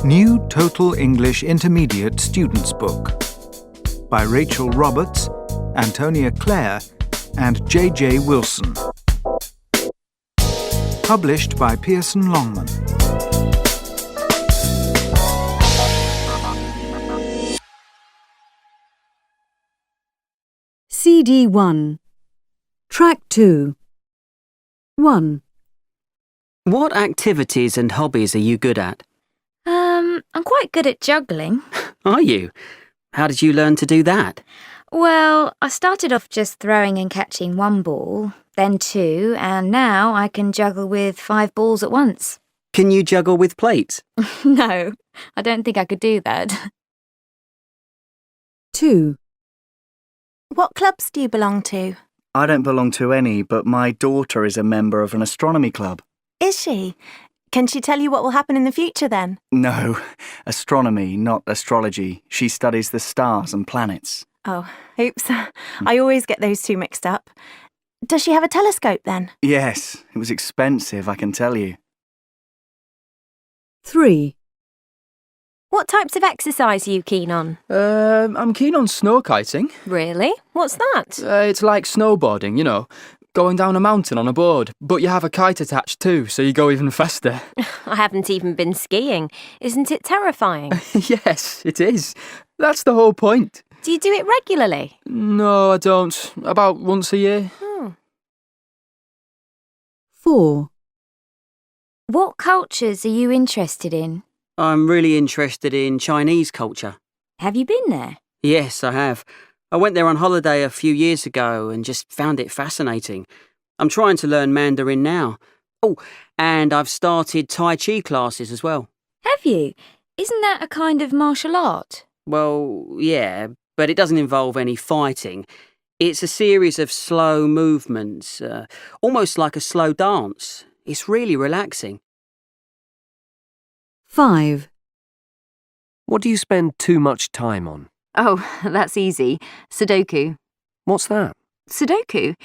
New Total English Intermediate Students Book by Rachel Roberts, Antonia Clare and J.J. Wilson. Published by Pearson Longman. CD 1. Track 2. 1. What activities and hobbies are you good at? I'm quite good at juggling. Are you? How did you learn to do that? Well, I started off just throwing and catching one ball, then two, and now I can juggle with 5 balls at once. Can you juggle with plates? No, I don't think I could do that. 2. What clubs do you belong to? I don't belong to any, but my daughter is a member of an astronomy club. Is she? Can she tell you what will happen in the future then? No, astronomy, not astrology. She studies the stars and planets. Oh, oops. I always get those two mixed up. Does she have a telescope then? Yes, it was expensive, I can tell you. 3. What types of exercise are you keen on? I'm keen on snow kiting. Really? What's that? It's like snowboarding, you know, going down a mountain on a board, but you have a kite attached too, so you go even faster. I haven't even been skiing. Isn't it terrifying? Yes, it is. That's the whole point. Do you do it regularly? No, I don't. About once a year. 4. What cultures are you interested in? I'm really interested in Chinese culture. Have you been there? Yes, I have. I went there on holiday a few years ago and just found it fascinating. I'm trying to learn Mandarin now. Oh, and I've started Tai Chi classes as well. Have you? Isn't that a kind of martial art? Well, yeah, but it doesn't involve any fighting. It's a series of slow movements, almost like a slow dance. It's really relaxing. 5. What do you spend too much time on? Oh, that's easy. Sudoku. What's that? Sudoku?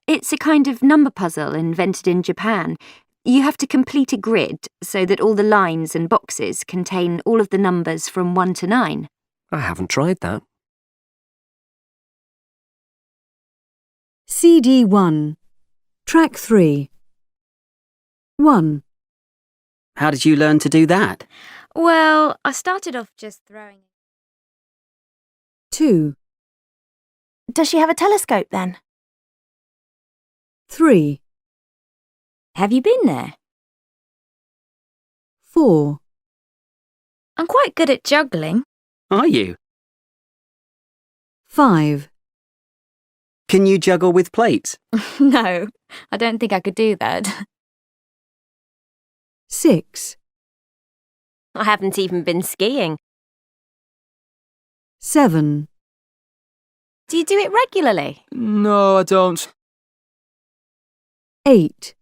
It's a kind of number puzzle invented in Japan. You have to complete a grid so that all the lines and boxes contain all of the numbers from 1 to 9. I haven't tried that. CD 1. Track 3. 1. How did you learn to do that? Well, I started off just throwing. 2. Does she have a telescope then? 3. Have you been there? 4. I'm quite good at juggling. Are you? 5. Can you juggle with plates? No, I don't think I could do that. 6. I haven't even been skiing. 7. Do you do it regularly? No, I don't. 8.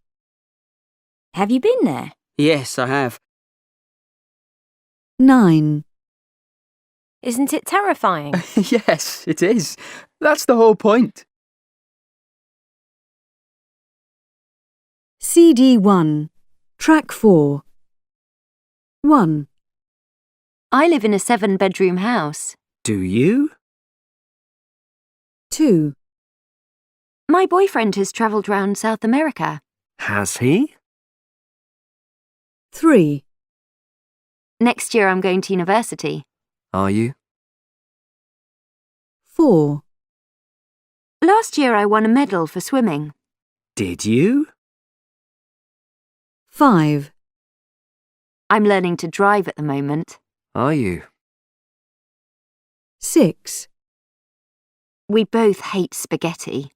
Have you been there? Yes, I have. 9. Isn't it terrifying? Yes, it is. That's the whole point. CD 1. Track 4. 1. I live in a 7-bedroom house. Do you? 2. My boyfriend has travelled round South America. Has he? 3. Next year I'm going to university. Are you? 4. Last year I won a medal for swimming. Did you? 5. I'm learning to drive at the moment. Are you? 6. We both hate spaghetti.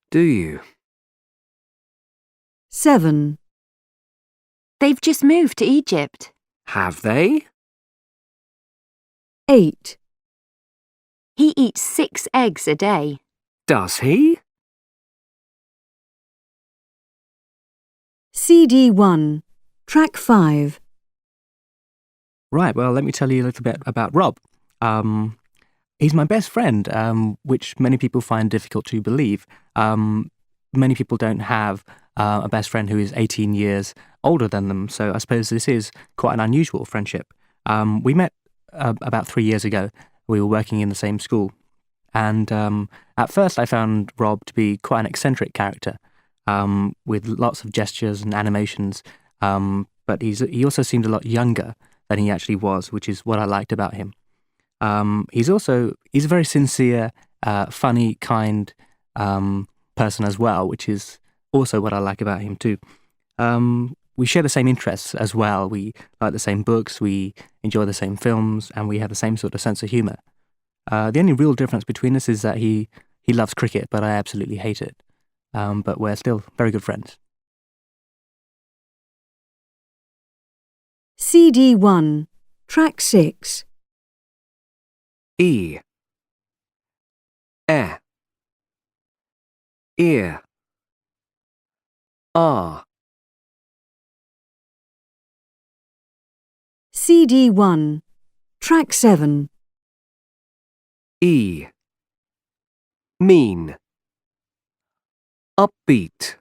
Do you? 7. They've just moved to Egypt. Have they? 8. He eats 6 eggs a day. Does he? CD 1. Track 5. Right, well, let me tell you a little bit about Rob. He's my best friend, which many people find difficult to believe. Many people don't have a best friend who is 18 years older than them, so I suppose this is quite an unusual friendship. We met about 3 years ago. We were working in the same school. And at first I found Rob to be quite an eccentric character, with lots of gestures and animations. But he also seemed a lot younger than he actually was, which is what I liked about him. He's a very sincere, funny, kind person as well, which is also what I like about him too. We share the same interests as well. We like the same books, we enjoy the same films, and we have the same sort of sense of humour. The only real difference between us is that he loves cricket, but I absolutely hate it. But we're still very good friends. CD 1, Track 6. E. Ear. R. CD 1, Track 7. E. Mean. Upbeat.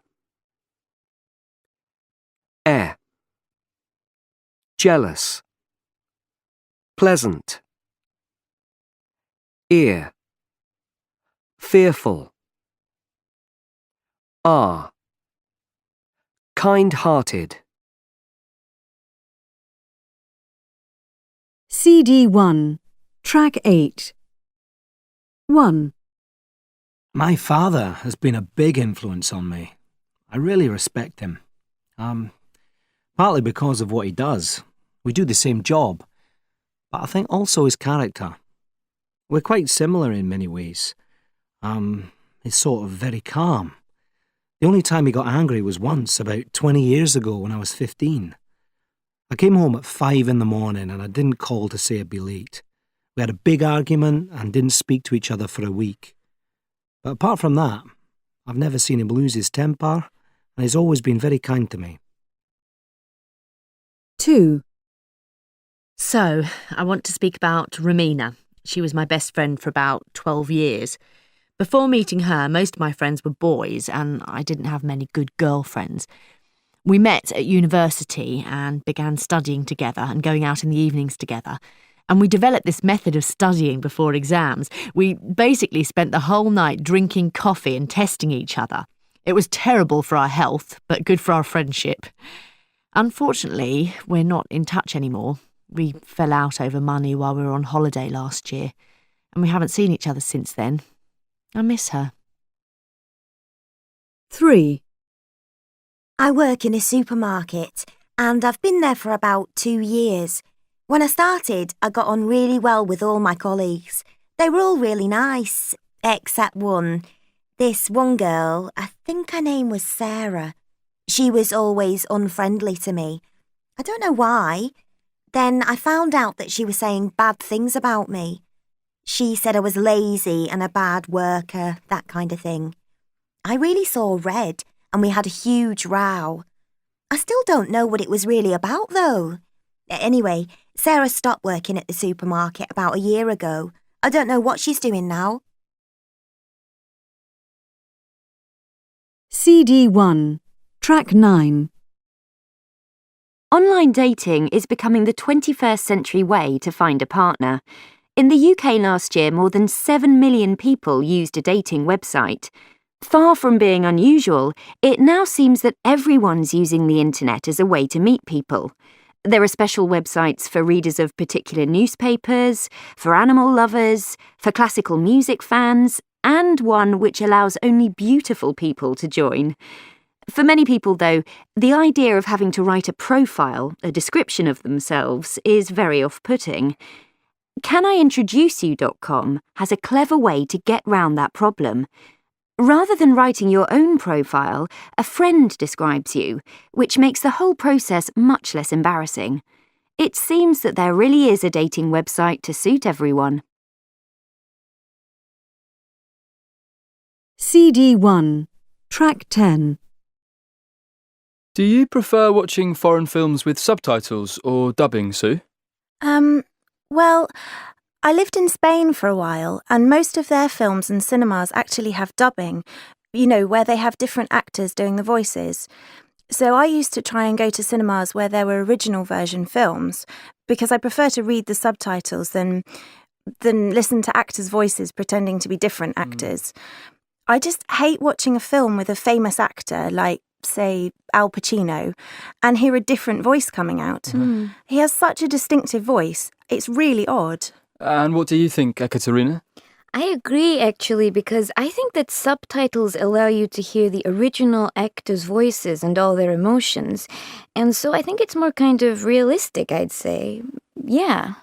Jealous. Pleasant. Ear. Fearful. R. Kind-hearted. CD 1, Track 8. 1. My father has been a big influence on me. I really respect him. Partly because of what he does. We do the same job. But I think also his character. We're quite similar in many ways. He's sort of very calm. The only time he got angry was once, about 20 years ago when I was 15. I came home at 5 in the morning and I didn't call to say I'd be late. We had a big argument and didn't speak to each other for a week. But apart from that, I've never seen him lose his temper, and he's always been very kind to me. 2. So, I want to speak about Romina. She was my best friend for about 12 years. Before meeting her, most of my friends were boys, and I didn't have many good girlfriends. We met at university and began studying together and going out in the evenings together. And we developed this method of studying before exams. We basically spent the whole night drinking coffee and testing each other. It was terrible for our health, but good for our friendship. Unfortunately, we're not in touch anymore. We fell out over money while we were on holiday last year, and we haven't seen each other since then. I miss her. 3. I work in a supermarket, and I've been there for about 2 years. When I started, I got on really well with all my colleagues. They were all really nice, except one. This one girl, I think her name was Sarah. She was always unfriendly to me. I don't know why. Then I found out that she was saying bad things about me. She said I was lazy and a bad worker, that kind of thing. I really saw red, and we had a huge row. I still don't know what it was really about, though. Anyway, Sarah stopped working at the supermarket about a year ago. I don't know what she's doing now. CD 1, Track 9. Online dating is becoming the 21st century way to find a partner. In the UK last year, more than 7 million people used a dating website. Far from being unusual, it now seems that everyone's using the internet as a way to meet people. There are special websites for readers of particular newspapers, for animal lovers, for classical music fans, and one which allows only beautiful people to join. For many people, though, the idea of having to write a profile, a description of themselves, is very off-putting. CanIintroduceYou.com has a clever way to get round that problem. Rather than writing your own profile, a friend describes you, which makes the whole process much less embarrassing. It seems that there really is a dating website to suit everyone. CD 1, Track 10. Do you prefer watching foreign films with subtitles or dubbing, Sue? Well, I lived in Spain for a while, and most of their films and cinemas actually have dubbing, where they have different actors doing the voices. So I used to try and go to cinemas where there were original version films because I prefer to read the subtitles than listen to actors' voices pretending to be different actors. I just hate watching a film with a famous actor like, say, Al Pacino, and hear a different voice coming out. He has such a distinctive voice. It's really odd. And what do you think, Ekaterina? I agree, actually, because I think that subtitles allow you to hear the original actors' voices and all their emotions. And so I think it's more kind of realistic, I'd say. Yeah.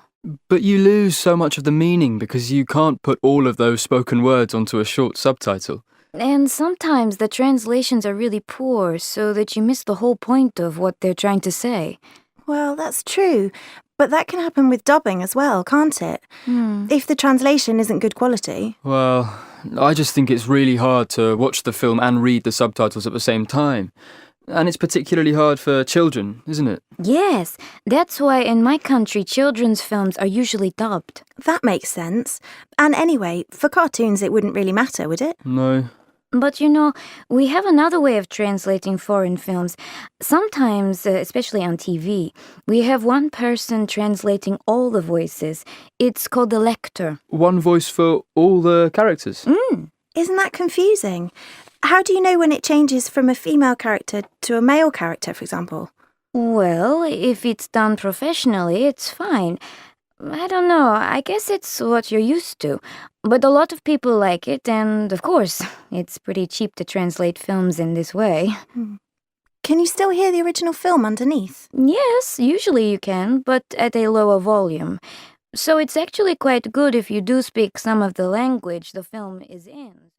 But you lose so much of the meaning because you can't put all of those spoken words onto a short subtitle. And sometimes the translations are really poor, so that you miss the whole point of what they're trying to say. Well, that's true. But that can happen with dubbing as well, can't it? If the translation isn't good quality. Well, I just think it's really hard to watch the film and read the subtitles at the same time. And it's particularly hard for children, isn't it? Yes, that's why in my country children's films are usually dubbed. That makes sense. And anyway, for cartoons it wouldn't really matter, would it? No. But you know, we have another way of translating foreign films. Sometimes, especially on TV, we have one person translating all the voices. It's called the lector. One voice for all the characters? Isn't that confusing? How do you know when it changes from a female character to a male character, for example? Well, if it's done professionally, it's fine. I don't know, I guess it's what you're used to. But a lot of people like it, and of course, it's pretty cheap to translate films in this way. Can you still hear the original film underneath? Yes, usually you can, but at a lower volume. So it's actually quite good if you do speak some of the language the film is in.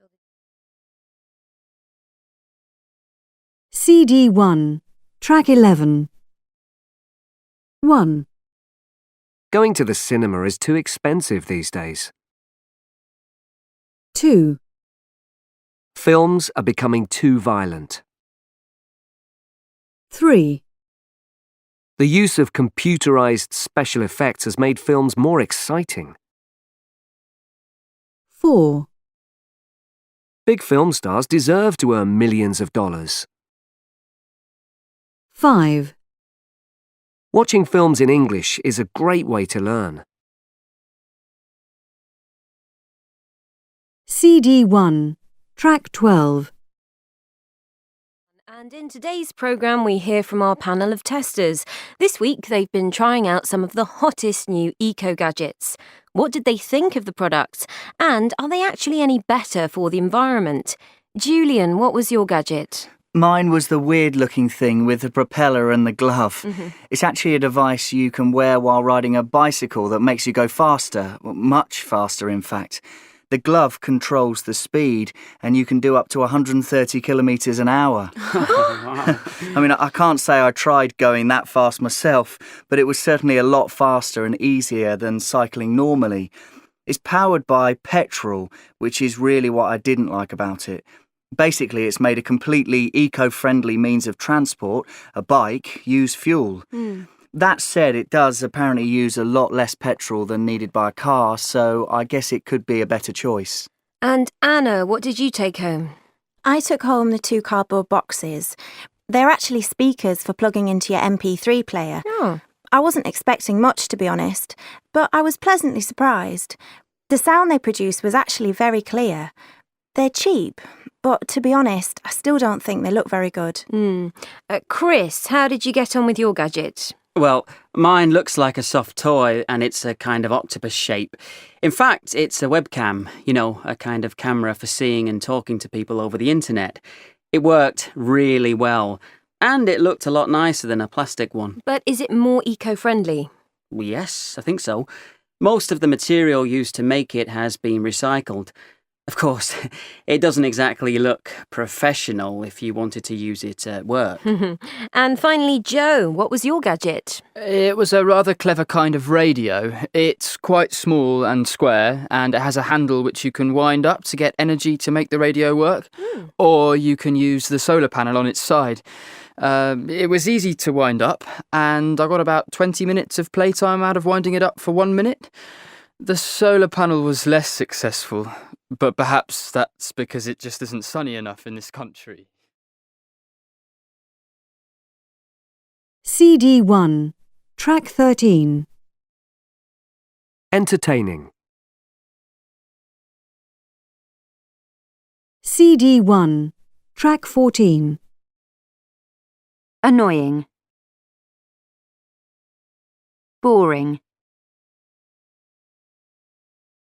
CD 1, track 11. 1, Going to the cinema is too expensive these days. 2, Films are becoming too violent. 3, The use of computerized special effects has made films more exciting. 4, Big film stars deserve to earn millions of dollars. 5, Watching films in English is a great way to learn. CD 1, track 12. And in today's programme, we hear from our panel of testers. This week, they've been trying out some of the hottest new eco-gadgets. What did they think of the products? And are they actually any better for the environment? Julian, what was your gadget? Mine was the weird-looking thing with the propeller and the glove. It's actually a device you can wear while riding a bicycle that makes you go faster, much faster in fact. The glove controls the speed, and you can do up to 130 kilometres an hour. I mean, I can't say I tried going that fast myself, but it was certainly a lot faster and easier than cycling normally. It's powered by petrol, which is really what I didn't like about it. Basically, it's made a completely eco-friendly means of transport, a bike, use fuel. That said, it does apparently use a lot less petrol than needed by a car, so I guess it could be a better choice. And Anna, what did you take home? I took home the 2 cardboard boxes. They're actually speakers for plugging into your MP3 player. Oh. I wasn't expecting much, to be honest, but I was pleasantly surprised. The sound they produce was actually very clear. They're cheap, but to be honest, I still don't think they look very good. Chris, how did you get on with your gadget? Well, mine looks like a soft toy and it's a kind of octopus shape. In fact, it's a webcam, you know, a kind of camera for seeing and talking to people over the internet. It worked really well and it looked a lot nicer than a plastic one. But is it more eco-friendly? Yes, I think so. Most of the material used to make it has been recycled. Of course, it doesn't exactly look professional if you wanted to use it at work. And finally, Joe, what was your gadget? It was a rather clever kind of radio. It's quite small and square, and it has a handle which you can wind up to get energy to make the radio work. Or you can use the solar panel on its side. It was easy to wind up, and I got about 20 minutes of playtime out of winding it up for 1 minute. The solar panel was less successful, but perhaps that's because it just isn't sunny enough in this country. CD 1, Track 13. Entertaining. CD 1, Track 14. Annoying. Boring.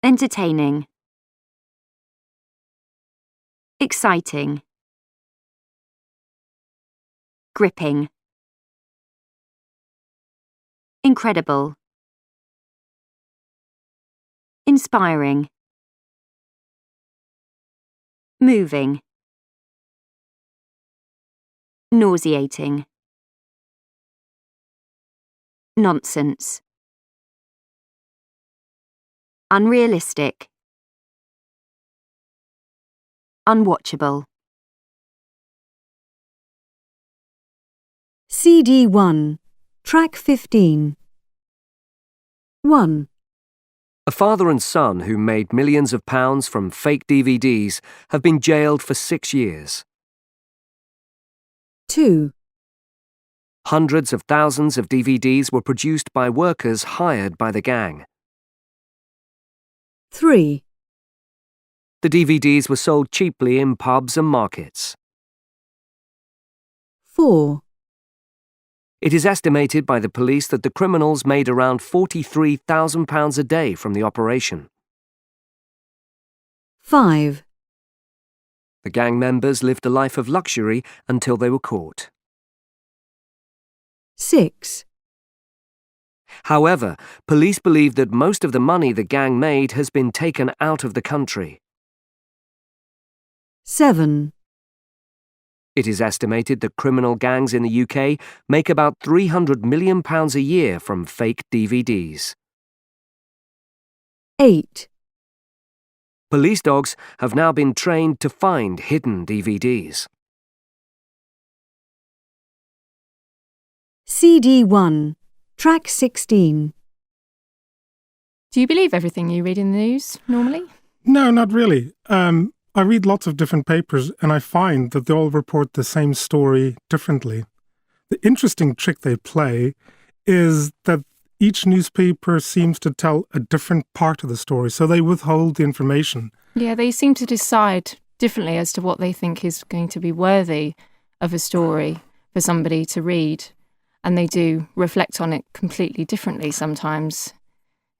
Entertaining. Exciting. Gripping. Incredible. Inspiring. Moving. Nauseating. Nonsense. Unrealistic. Unwatchable. CD 1, Track 15. 1. A father and son who made millions of pounds from fake DVDs have been jailed for 6 years. 2. Hundreds of thousands of DVDs were produced by workers hired by the gang. 3. The DVDs were sold cheaply in pubs and markets. 4. It is estimated by the police that the criminals made around £43,000 a day from the operation. 5. The gang members lived a life of luxury until they were caught. 6. However, police believe that most of the money the gang made has been taken out of the country. 7. It is estimated that criminal gangs in the UK make about £300 million a year from fake DVDs. 8. Police dogs have now been trained to find hidden DVDs. CD 1, Track 16. Do you believe everything you read in the news, normally? No, not really. I read lots of different papers and I find that they all report the same story differently. The interesting trick they play is that each newspaper seems to tell a different part of the story, so they withhold the information. Yeah, they seem to decide differently as to what they think is going to be worthy of a story for somebody to read, and they do reflect on it completely differently sometimes.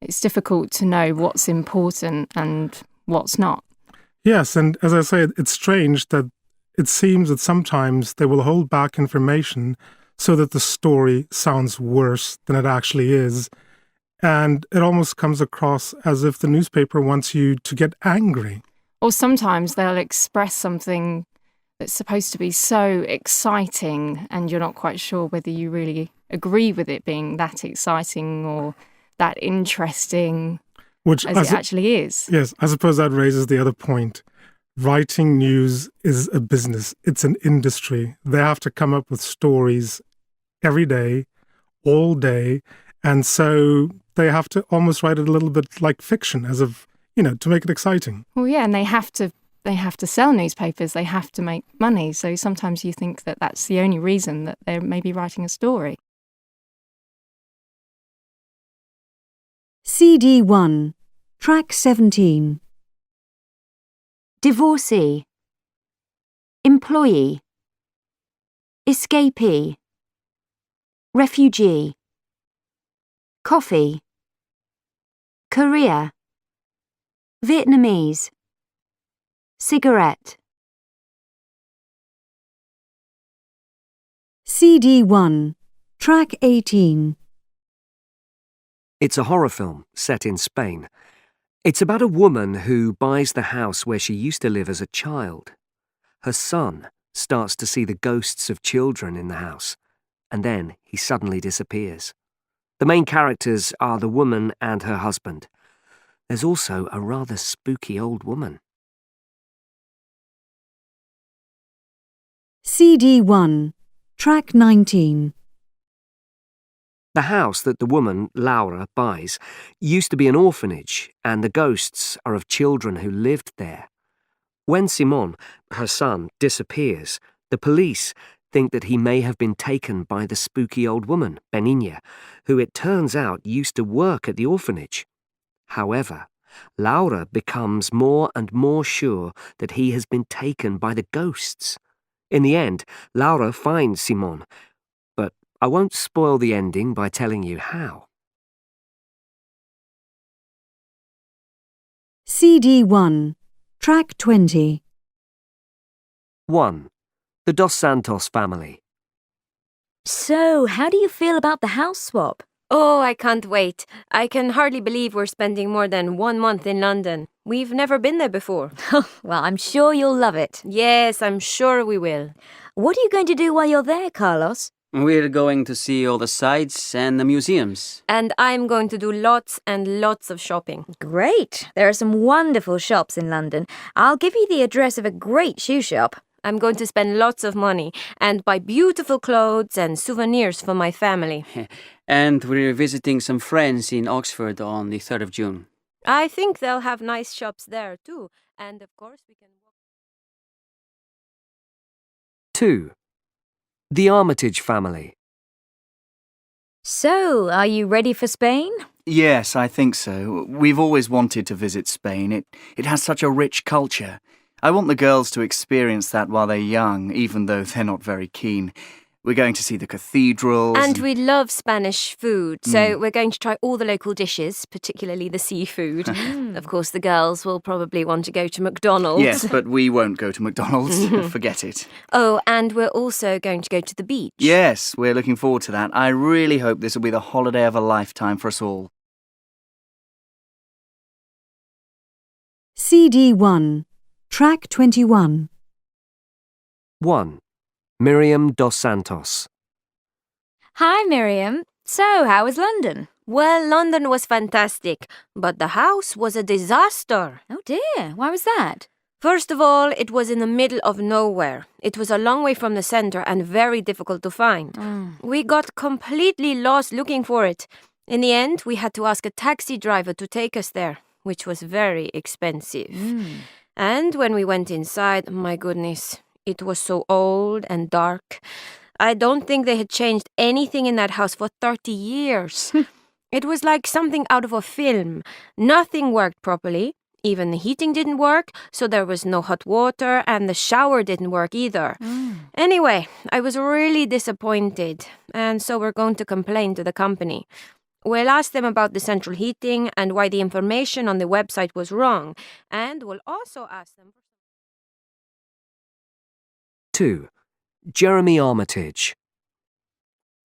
It's difficult to know what's important and what's not. Yes, and as I say, it's strange that it seems that sometimes they will hold back information so that the story sounds worse than it actually is. And it almost comes across as if the newspaper wants you to get angry. Or sometimes they'll express something that's supposed to be so exciting and you're not quite sure whether you really agree with it being that exciting or that interesting. Which as it actually is. Yes, I suppose that raises the other point. Writing news is a business. It's an industry. They have to come up with stories every day, all day, and so they have to almost write it a little bit like fiction, as if, to make it exciting. Well, yeah, and they have to sell newspapers. They have to make money. So sometimes you think that that's the only reason that they're maybe writing a story. CD 1, Track 17. Divorcee. Employee. Escapee. Refugee. Coffee. Korea. Vietnamese. Cigarette. CD 1, Track 18. It's a horror film set in Spain. It's about a woman who buys the house where she used to live as a child. Her son starts to see the ghosts of children in the house, and then he suddenly disappears. The main characters are the woman and her husband. There's also a rather spooky old woman. CD 1, Track 19. The house that the woman, Laura, buys used to be an orphanage, and the ghosts are of children who lived there. When Simon, her son, disappears, the police think that he may have been taken by the spooky old woman, Benigna, who it turns out used to work at the orphanage. However, Laura becomes more and more sure that he has been taken by the ghosts. In the end, Laura finds Simon, but I won't spoil the ending by telling you how. CD 1, Track 20. 1. The Dos Santos family. So, how do you feel about the house swap? Oh, I can't wait. I can hardly believe we're spending more than 1 month in London. We've never been there before. Well, I'm sure you'll love it. Yes, I'm sure we will. What are you going to do while you're there, Carlos? We're going to see all the sights and the museums. And I'm going to do lots and lots of shopping. Great. There are some wonderful shops in London. I'll give you the address of a great shoe shop. I'm going to spend lots of money and buy beautiful clothes and souvenirs for my family. And we're visiting some friends in Oxford on the 3rd of June. I think they'll have nice shops there too. And of course we can... 2. The Armitage family. So, are you ready for Spain? Yes, I think so. We've always wanted to visit Spain. It has such a rich culture. I want the girls to experience that while they're young, even though they're not very keen. We're going to see the cathedrals. And we love Spanish food, so we're going to try all the local dishes, particularly the seafood. Of course, the girls will probably want to go to McDonald's. Yes, but we won't go to McDonald's. Forget it. Oh, and we're also going to go to the beach. Yes, we're looking forward to that. I really hope this will be the holiday of a lifetime for us all. CD 1, Track 21. 1. Miriam Dos Santos. Hi, Miriam. So, how was London? Well, London was fantastic, but the house was a disaster. Oh dear, why was that? First of all, it was in the middle of nowhere. It was a long way from the centre and very difficult to find. We got completely lost looking for it. In the end, we had to ask a taxi driver to take us there, which was very expensive. And when we went inside, my goodness, it was so old and dark. I don't think they had changed anything in that house for 30 years. It was like something out of a film. Nothing worked properly. Even the heating didn't work, so there was no hot water, and the shower didn't work either. Anyway, I was really disappointed, and so we're going to complain to the company. We'll ask them about the central heating and why the information on the website was wrong, and we'll also ask them... 2. Jeremy Armitage.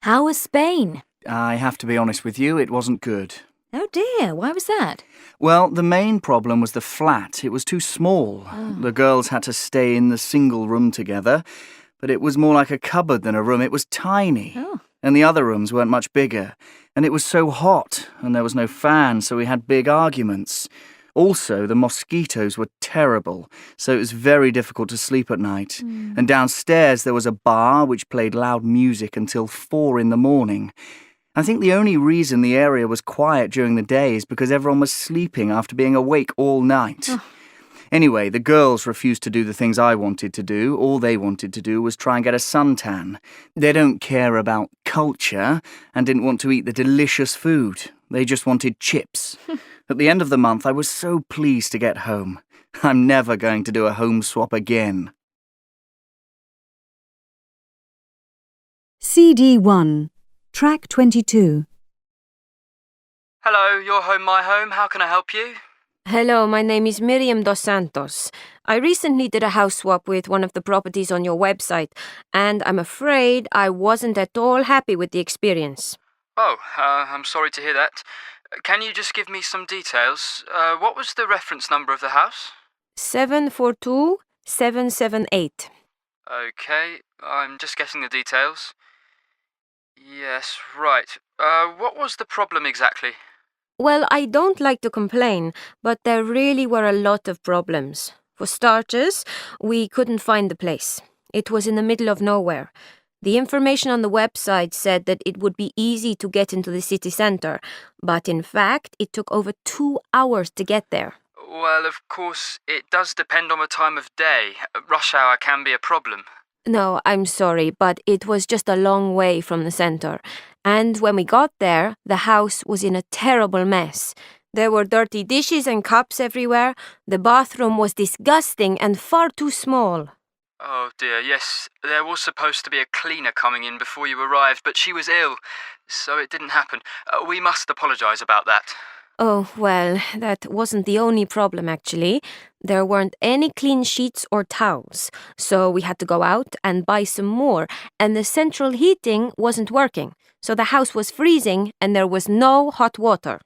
How was Spain? I have to be honest with you, it wasn't good. Oh dear, why was that? Well, the main problem was the flat. It was too small. The girls had to stay in the single room together, but it was more like a cupboard than a room. It was tiny. And the other rooms weren't much bigger. And it was so hot, and there was no fan, so we had big arguments. Also, the mosquitoes were terrible, so it was very difficult to sleep at night. And downstairs there was a bar which played loud music until 4 in the morning. I think the only reason the area was quiet during the day is because everyone was sleeping after being awake all night. Anyway, the girls refused to do the things I wanted to do. All they wanted to do was try and get a suntan. They don't care about culture and didn't want to eat the delicious food. They just wanted chips. At the end of the month, I was so pleased to get home. I'm never going to do a home swap again. CD 1, Track 22. Hello, your home, my home. How can I help you? Hello, my name is Miriam Dos Santos. I recently did a house swap with one of the properties on your website, and I'm afraid I wasn't at all happy with the experience. Oh, I'm sorry to hear that. Can you just give me some details? What was the reference number of the house? 742778. Okay, I'm just getting the details. Yes, right. What was the problem exactly? Well, I don't like to complain, but there really were a lot of problems. For starters, we couldn't find the place. It was in the middle of nowhere. The information on the website said that it would be easy to get into the city centre, but in fact, it took over 2 hours to get there. Well, of course, it does depend on the time of day. Rush hour can be a problem. No, I'm sorry, but it was just a long way from the center. And when we got there, the house was in a terrible mess. There were dirty dishes and cups everywhere. The bathroom was disgusting and far too small. Oh dear, yes, there was supposed to be a cleaner coming in before you arrived, but she was ill, so it didn't happen. We must apologise about that. Oh, well, that wasn't the only problem, actually. There weren't any clean sheets or towels, so we had to go out and buy some more, and the central heating wasn't working, so the house was freezing and there was no hot water.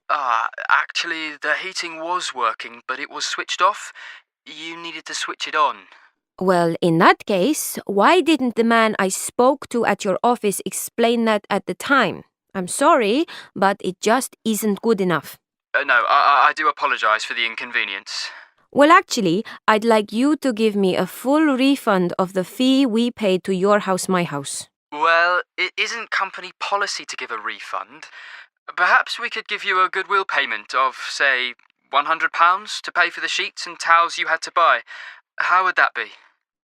Actually, the heating was working, but it was switched off. You needed to switch it on. Well, in that case, why didn't the man I spoke to at your office explain that at the time? I'm sorry, but it just isn't good enough. No, I do apologise for the inconvenience. Well, actually, I'd like you to give me a full refund of the fee we paid to Your House, My House. Well, it isn't company policy to give a refund. Perhaps we could give you a goodwill payment of, say, £100 to pay for the sheets and towels you had to buy. How would that be?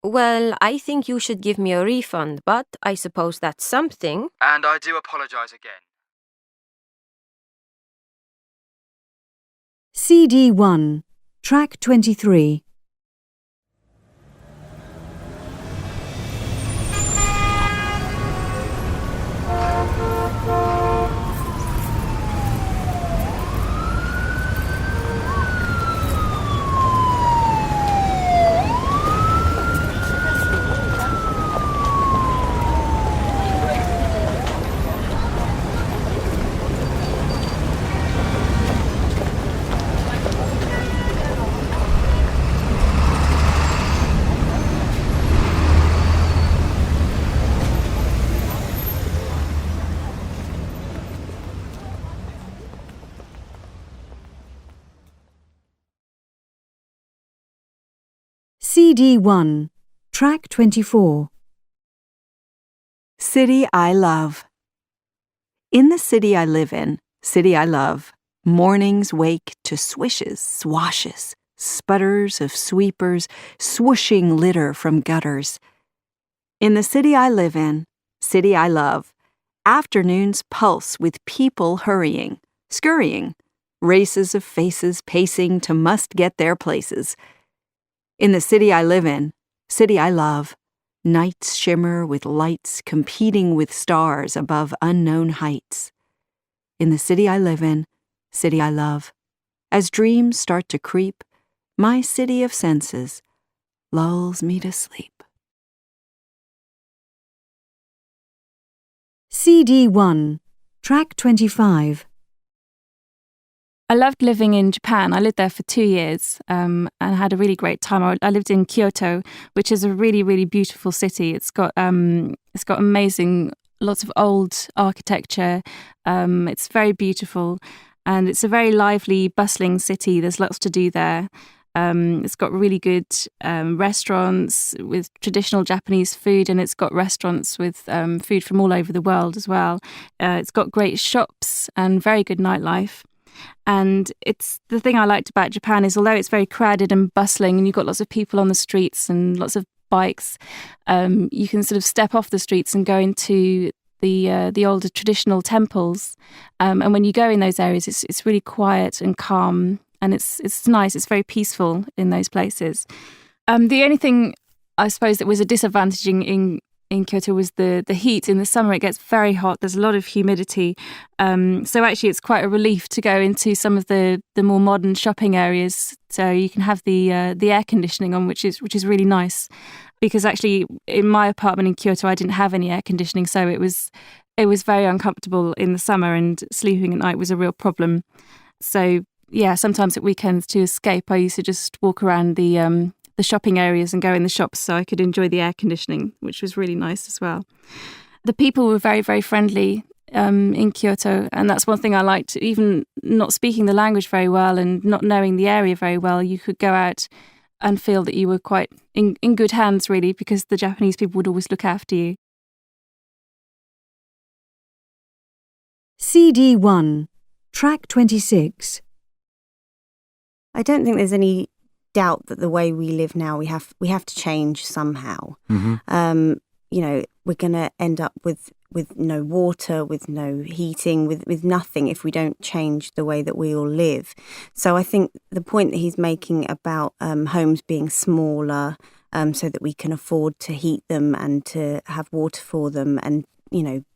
Well, I think you should give me a refund, but I suppose that's something. And I do apologise again. CD 1, Track 23. CD 1, Track 24. City I love. In the city I live in, city I love, mornings wake to swishes, swashes, sputters of sweepers, swooshing litter from gutters. In the city I live in, city I love, afternoons pulse with people hurrying, scurrying, races of faces pacing to must get their places. In the city I live in, city I love, nights shimmer with lights competing with stars above unknown heights. In the city I live in, city I love, as dreams start to creep, my city of senses lulls me to sleep. CD 1, Track 25. I loved living in Japan. I lived there for 2 years and had a really great time. I lived in Kyoto, which is a really, really beautiful city. It's got amazing, lots of old architecture. It's very beautiful, and it's a very lively, bustling city. There's lots to do there. It's got really good restaurants with traditional Japanese food, and it's got restaurants with food from all over the world as well. It's got great shops and very good nightlife. And it's the thing I liked about Japan is, although it's very crowded and bustling and you've got lots of people on the streets and lots of bikes, you can sort of step off the streets and go into the older traditional temples. And when you go in those areas, it's really quiet and calm, and it's nice. It's very peaceful in those places. The only thing I suppose that was a disadvantage in Kyoto was the heat. In the summer it gets very hot, there's a lot of humidity, so actually it's quite a relief to go into some of the more modern shopping areas, so you can have the air conditioning on, which is really nice, because actually in my apartment in Kyoto I didn't have any air conditioning, so it was very uncomfortable in the summer, and sleeping at night was a real problem. So yeah, sometimes at weekends to escape I used to just walk around the shopping areas and go in the shops so I could enjoy the air conditioning, which was really nice as well. The people were very, very friendly in Kyoto, and that's one thing I liked. Even not speaking the language very well and not knowing the area very well, you could go out and feel that you were quite in good hands, really, because the Japanese people would always look after you. CD 1, Track 26. I don't think there's any doubt that the way we live now, we have to change somehow. Mm-hmm. we're going to end up with no water, with no heating, with nothing if we don't change the way that we all live. So I think the point that he's making about homes being smaller so that we can afford to heat them and to have water for them and,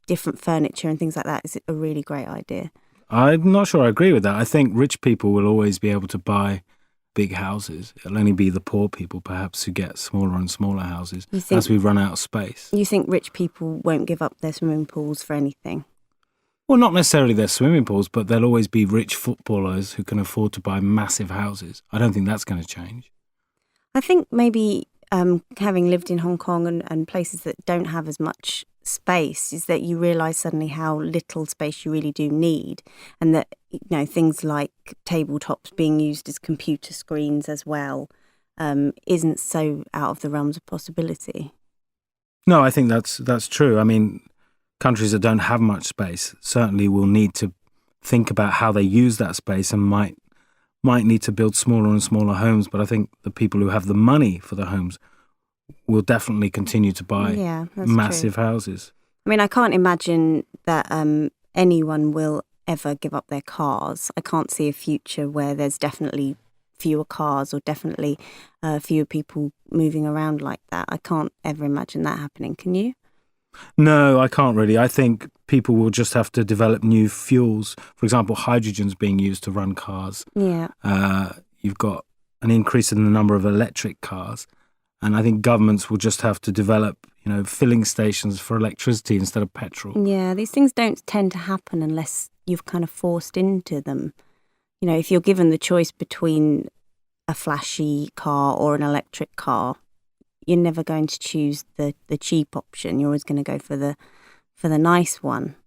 different furniture and things like that is a really great idea. I'm not sure I agree with that. I think rich people will always be able to buy big houses. It'll only be the poor people, perhaps, who get smaller and smaller houses as we run out of space. You think rich people won't give up their swimming pools for anything? Well, not necessarily their swimming pools, but there'll always be rich footballers who can afford to buy massive houses. I don't think that's going to change. I think maybe having lived in Hong Kong and places that don't have as much space is that you realise suddenly how little space you really do need, and that things like tabletops being used as computer screens as well isn't so out of the realms of possibility. No, I think that's true. I mean, countries that don't have much space certainly will need to think about how they use that space and might need to build smaller and smaller homes. But I think the people who have the money for the homes will definitely continue to buy massive houses. I mean, I can't imagine that anyone will ever give up their cars. I can't see a future where there's definitely fewer cars or definitely fewer people moving around like that. I can't ever imagine that happening. Can you? No, I can't really. I think people will just have to develop new fuels. For example, hydrogen's being used to run cars. Yeah. You've got an increase in the number of electric cars. And I think governments will just have to develop, filling stations for electricity instead of petrol. Yeah, these things don't tend to happen unless you've kind of forced into them. If you're given the choice between a flashy car or an electric car, you're never going to choose the cheap option. You're always going to go for the nice one.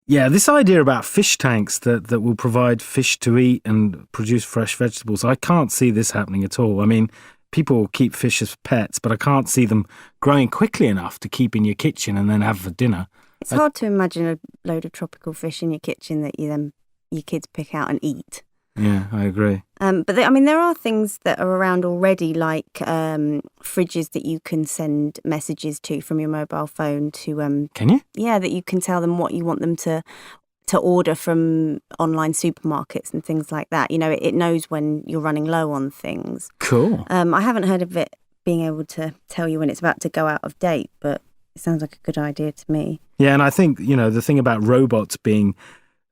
Yeah, this idea about fish tanks that will provide fish to eat and produce fresh vegetables, I can't see this happening at all. I mean, people keep fish as pets, but I can't see them growing quickly enough to keep in your kitchen and then have for dinner. It's hard to imagine a load of tropical fish in your kitchen that your kids pick out and eat. Yeah, I agree. But there are things that are around already, like fridges that you can send messages to from your mobile phone to. Can you? Yeah, that you can tell them what you want them to order from online supermarkets and things like that. It knows when you're running low on things. Cool. I haven't heard of it being able to tell you when it's about to go out of date, but it sounds like a good idea to me. Yeah, and I think, the thing about robots being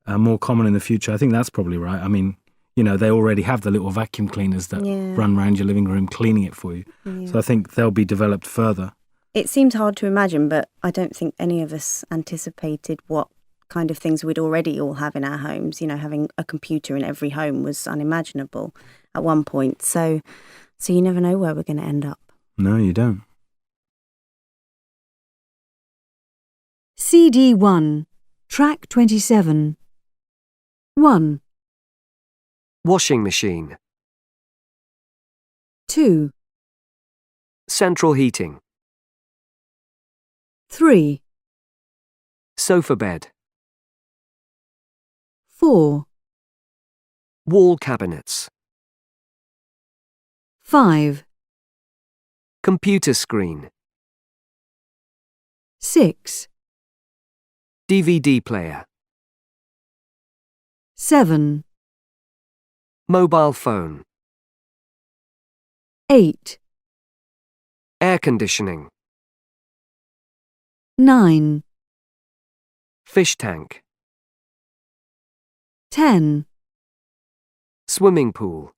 more common in the future, I think that's probably right. I mean, they already have the little vacuum cleaners that run around your living room cleaning it for you. Yeah. So I think they'll be developed further. It seems hard to imagine, but I don't think any of us anticipated what kind of things we'd already all have in our homes. Having a computer in every home was unimaginable at one point. So you never know where we're going to end up. No, you don't. CD 1, track 27. 1, Washing machine. 2, Central heating. 3, Sofa bed. 4, Wall cabinets. 5, Computer screen. 6, DVD player. 7, Mobile phone. 8, Air conditioning. 9, Fish tank. 10, Swimming pool.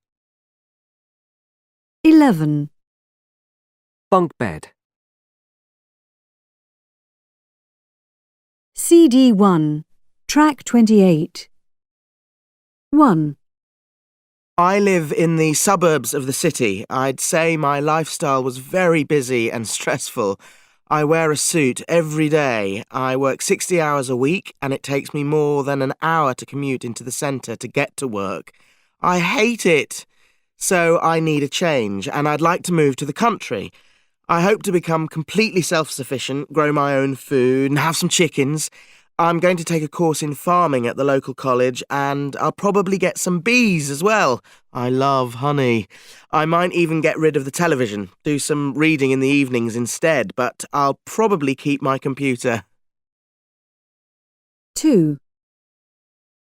11, Bunk bed. CD 1, track 28. 1, I live in the suburbs of the city. I'd say my lifestyle was very busy and stressful. I wear a suit every day. I work 60 hours a week, and it takes me more than an hour to commute into the centre to get to work. I hate it. So I need a change, and I'd like to move to the country. I hope to become completely self-sufficient, grow my own food, and have some chickens. I'm going to take a course in farming at the local college, and I'll probably get some bees as well. I love honey. I might even get rid of the television, do some reading in the evenings instead, but I'll probably keep my computer. 2.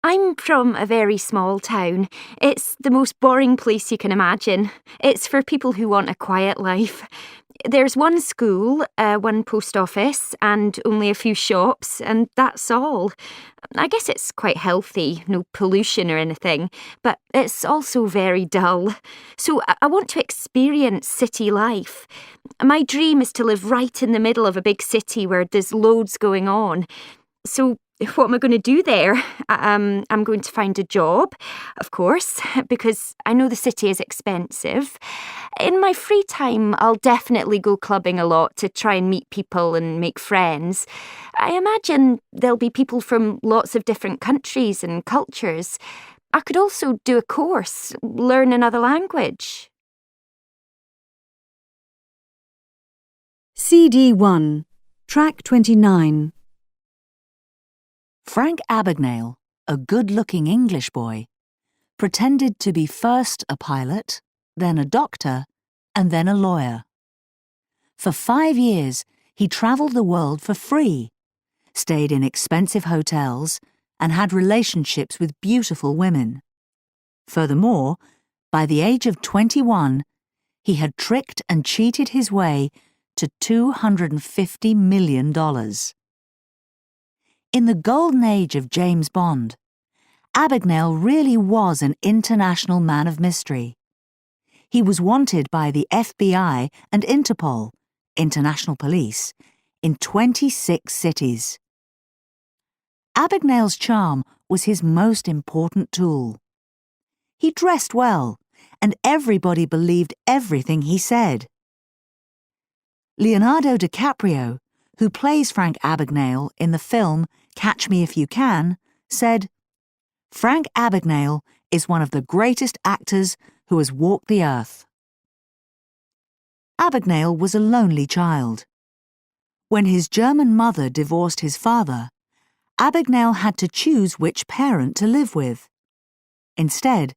I'm from a very small town. It's the most boring place you can imagine. It's for people who want a quiet life. There's one school, one post office, and only a few shops, and that's all. I guess it's quite healthy, no pollution or anything, but it's also very dull. So I want to experience city life. My dream is to live right in the middle of a big city where there's loads going on. So what am I going to do there? I'm going to find a job, of course, because I know the city is expensive. In my free time, I'll definitely go clubbing a lot to try and meet people and make friends. I imagine there'll be people from lots of different countries and cultures. I could also do a course, learn another language. CD 1, Track 29. Frank Abagnale, a good-looking English boy, pretended to be first a pilot, then a doctor, and then a lawyer. For 5 years, he travelled the world for free, stayed in expensive hotels, and had relationships with beautiful women. Furthermore, by the age of 21, he had tricked and cheated his way to $250 million. In the golden age of James Bond, Abagnale really was an international man of mystery. He was wanted by the FBI and Interpol, international police, in 26 cities. Abagnale's charm was his most important tool. He dressed well, and everybody believed everything he said. Leonardo DiCaprio, who plays Frank Abagnale in the film Catch Me If You Can, said, "Frank Abagnale is one of the greatest actors who has walked the earth." Abagnale was a lonely child. When his German mother divorced his father, Abagnale had to choose which parent to live with. Instead,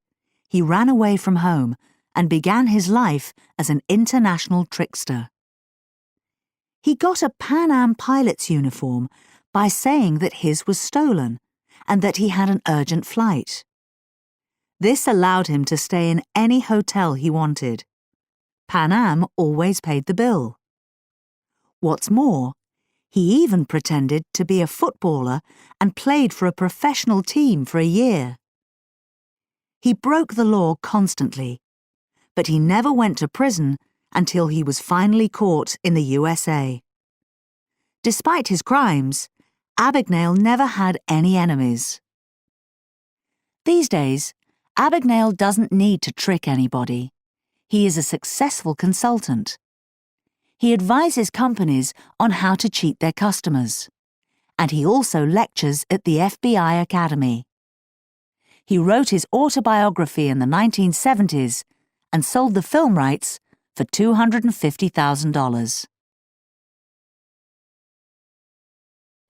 he ran away from home and began his life as an international trickster. He got a Pan Am pilot's uniform by saying that his was stolen and that he had an urgent flight. This allowed him to stay in any hotel he wanted. Pan Am always paid the bill. What's more, he even pretended to be a footballer and played for a professional team for a year. He broke the law constantly, but he never went to prison until he was finally caught in the USA. Despite his crimes, Abagnale never had any enemies. These days, Abagnale doesn't need to trick anybody. He is a successful consultant. He advises companies on how to cheat their customers, and he also lectures at the FBI Academy. He wrote his autobiography in the 1970s and sold the film rights for $250,000.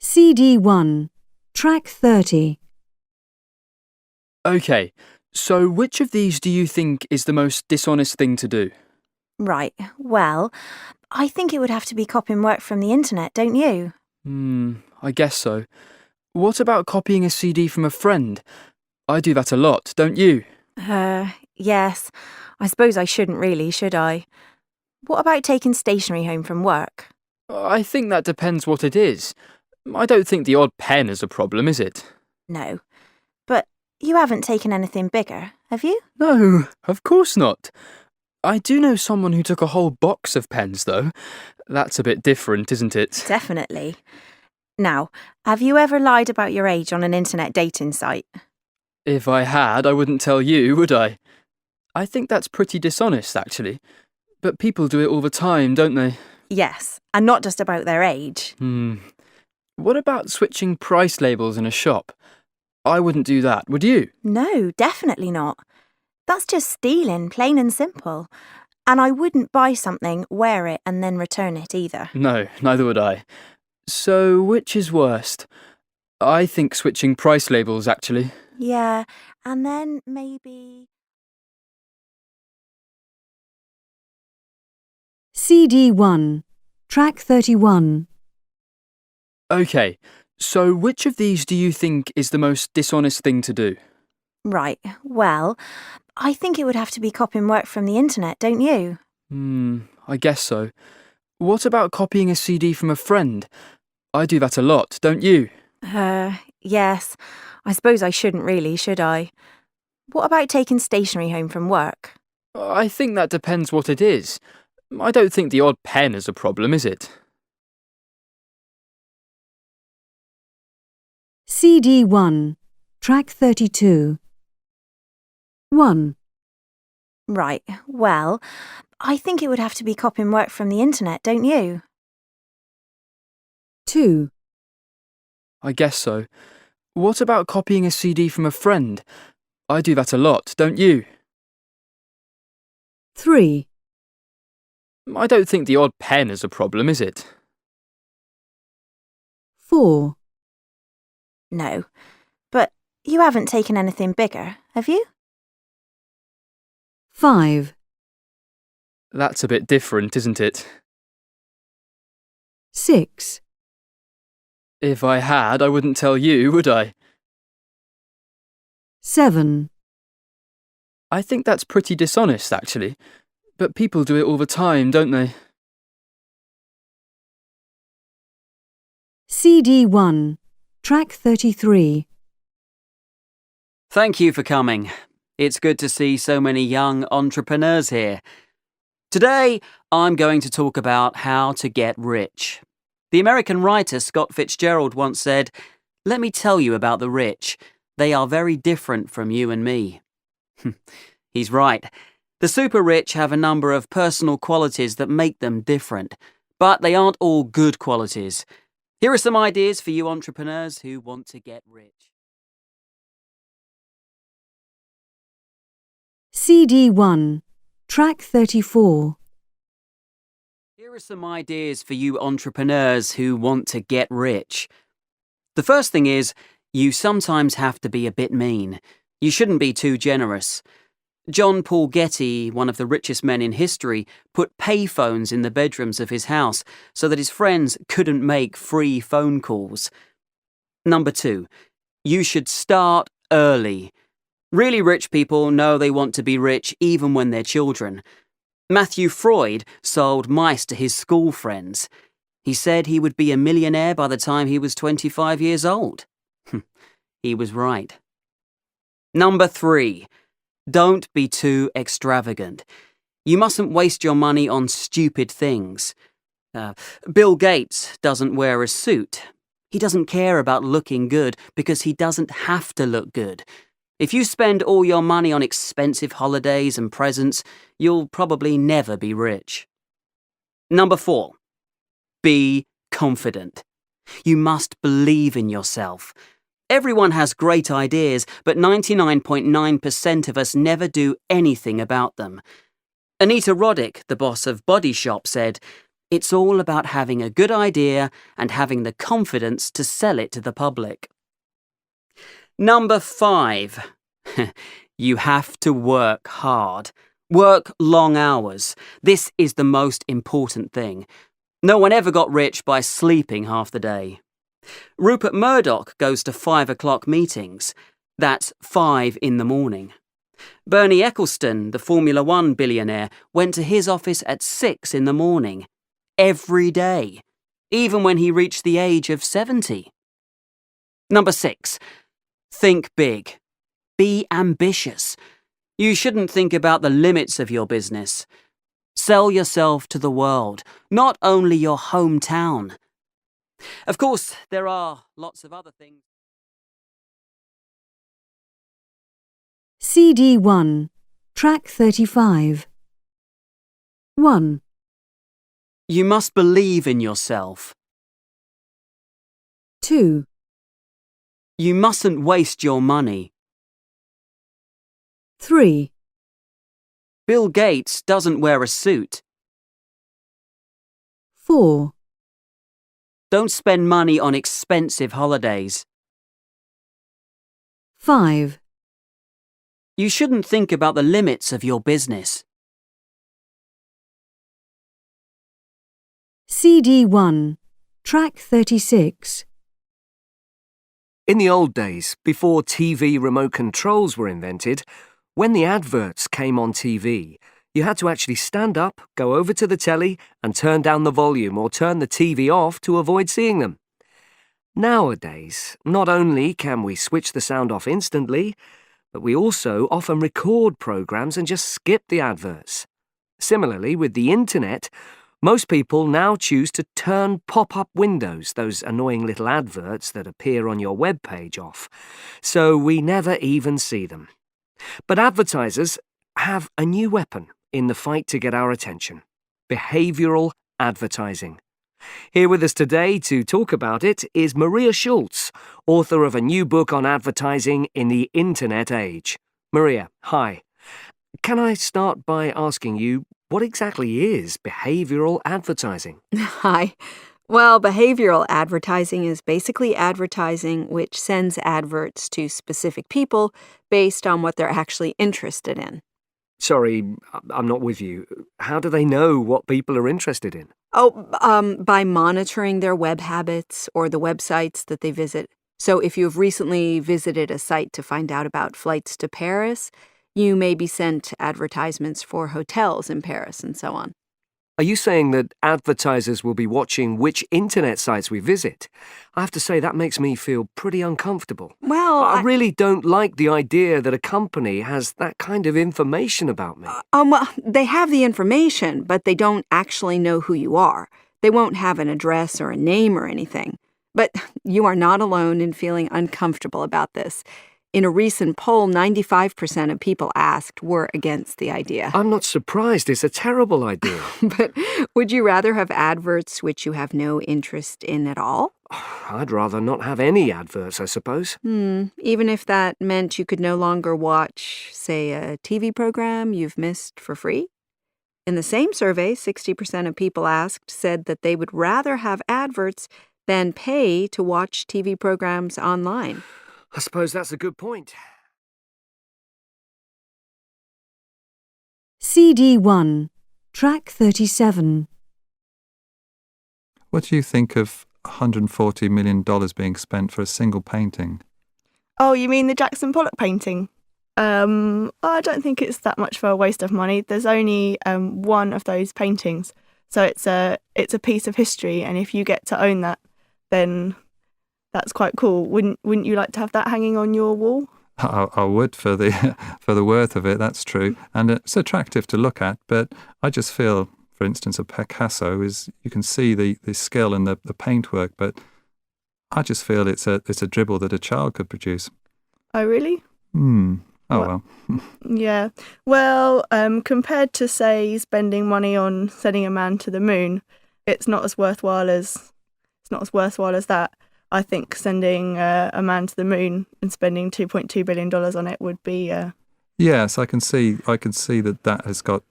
CD 1, Track 30. OK, so which of these do you think is the most dishonest thing to do? Right, well, I think it would have to be copying work from the internet, don't you? I guess so. What about copying a CD from a friend? I do that a lot, don't you? Yes. I suppose I shouldn't really, should I? What about taking stationery home from work? I think that depends what it is. I don't think the odd pen is a problem, is it? No. But you haven't taken anything bigger, have you? No, of course not. I do know someone who took a whole box of pens, though. That's a bit different, isn't it? Definitely. Now, have you ever lied about your age on an internet dating site? If I had, I wouldn't tell you, would I? I think that's pretty dishonest, actually. But people do it all the time, don't they? Yes, and not just about their age. What about switching price labels in a shop? I wouldn't do that, would you? No, definitely not. That's just stealing, plain and simple. And I wouldn't buy something, wear it, and then return it either. No, neither would I. So, which is worst? I think switching price labels, actually. Yeah, and then maybe... CD 1, track 31. OK, so which of these do you think is the most dishonest thing to do? Right, well, I think it would have to be copying work from the internet, don't you? I guess so. What about copying a CD from a friend? I do that a lot, don't you? Yes. I suppose I shouldn't really, should I? What about taking stationery home from work? I think that depends what it is. I don't think the odd pen is a problem, is it? CD 1, track 32. 1. Right, well, I think it would have to be copying work from the internet, don't you? 2. I guess so. What about copying a CD from a friend? I do that a lot, don't you? 3. I don't think the odd pen is a problem, is it? 4. No, but you haven't taken anything bigger, have you? 5. That's a bit different, isn't it? 6. If I had, I wouldn't tell you, would I? 7. I think that's pretty dishonest, actually. But people do it all the time, don't they? CD 1, track 33. Thank you for coming. It's good to see so many young entrepreneurs here. Today, I'm going to talk about how to get rich. The American writer Scott Fitzgerald once said, "Let me tell you about the rich. They are very different from you and me." He's right. The super rich have a number of personal qualities that make them different, but they aren't all good qualities. Here are some ideas for you entrepreneurs who want to get rich. CD 1, track 34. Here are some ideas for you entrepreneurs who want to get rich. The first thing is, you sometimes have to be a bit mean. You shouldn't be too generous. John Paul Getty, one of the richest men in history, put payphones in the bedrooms of his house so that his friends couldn't make free phone calls. Number 2, you should start early. Really rich people know they want to be rich even when they're children. Matthew Freud sold mice to his school friends. He said he would be a millionaire by the time he was 25 years old. He was right. Number 3, don't be too extravagant. You mustn't waste your money on stupid things. Bill Gates doesn't wear a suit. He doesn't care about looking good because he doesn't have to look good. If you spend all your money on expensive holidays and presents, you'll probably never be rich. Number 4, be confident. You must believe in yourself. Everyone has great ideas, but 99.9% of us never do anything about them. Anita Roddick, the boss of Body Shop, said, "It's all about having a good idea and having the confidence to sell it to the public." Number 5, you have to work hard. Work long hours. This is the most important thing. No one ever got rich by sleeping half the day. Rupert Murdoch goes to 5 o'clock meetings. That's 5 in the morning. Bernie Ecclestone, the Formula One billionaire, went to his office at 6 in the morning. Every day. Even when he reached the age of 70. Number 6, think big. Be ambitious. You shouldn't think about the limits of your business. Sell yourself to the world, not only your hometown. Of course, there are lots of other things. CD 1, track 35. 1. You must believe in yourself. 2. You mustn't waste your money. 3. Bill Gates doesn't wear a suit. 4. Don't spend money on expensive holidays. 5. You shouldn't think about the limits of your business. CD1, track 36. In the old days, before TV remote controls were invented, when the adverts came on TV, you had to actually stand up, go over to the telly and turn down the volume or turn the TV off to avoid seeing them. Nowadays, not only can we switch the sound off instantly, but we also often record programs and just skip the adverts. Similarly, with the internet, most people now choose to turn pop-up windows, those annoying little adverts that appear on your web page, off, so we never even see them. But advertisers have a new weapon in the fight to get our attention: behavioural advertising. Here with us today to talk about it is Maria Schultz, author of a new book on advertising in the internet age. Maria, hi. Can I start by asking you, what exactly is behavioural advertising? Hi. Well, behavioral advertising is basically advertising which sends adverts to specific people based on what they're actually interested in. Sorry, I'm not with you. How do they know what people are interested in? By monitoring their web habits or the websites that they visit. So if you've recently visited a site to find out about flights to Paris, you may be sent advertisements for hotels in Paris and so on. Are you saying that advertisers will be watching which internet sites we visit? I have to say that makes me feel pretty uncomfortable. Well, I really don't like the idea that a company has that kind of information about me. Well, they have the information, but they don't actually know who you are. They won't have an address or a name or anything. But you are not alone in feeling uncomfortable about this. In a recent poll, 95% of people asked were against the idea. I'm not surprised. It's a terrible idea. But would you rather have adverts which you have no interest in at all? I'd rather not have any adverts, I suppose. Even if that meant you could no longer watch, say, a TV program you've missed for free? In the same survey, 60% of people asked said that they would rather have adverts than pay to watch TV programs online. I suppose that's a good point. CD1, track 37. What do you think of $140 million being spent for a single painting? Oh, you mean the Jackson Pollock painting? I don't think it's that much of a waste of money. There's only one of those paintings, so it's a piece of history, and if you get to own that, then that's quite cool. Wouldn't you like to have that hanging on your wall? I would for the for the worth of it, that's true. And it's attractive to look at, but I just feel, for instance, a Picasso is, you can see the skill and the paintwork, but I just feel it's a dribble that a child could produce. Oh, really? Well. Yeah. Well, compared to, say, spending money on sending a man to the moon, it's not as worthwhile as that. I think sending a man to the moon and spending $2.2 billion on it would be... Yes, I can see that has got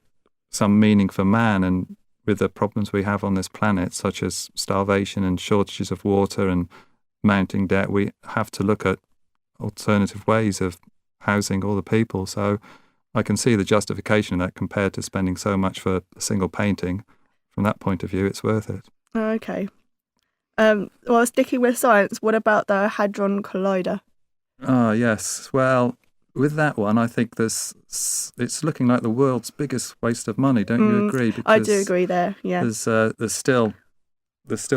some meaning for man, and with the problems we have on this planet, such as starvation and shortages of water and mounting debt, we have to look at alternative ways of housing all the people. So I can see the justification of that compared to spending so much for a single painting. From that point of view, it's worth it. Okay. Well, sticking with science, what about the Hadron Collider? Oh, yes. Well, with that one, I think it's looking like the world's biggest waste of money. Don't you agree? Because I do agree there, yeah. There's still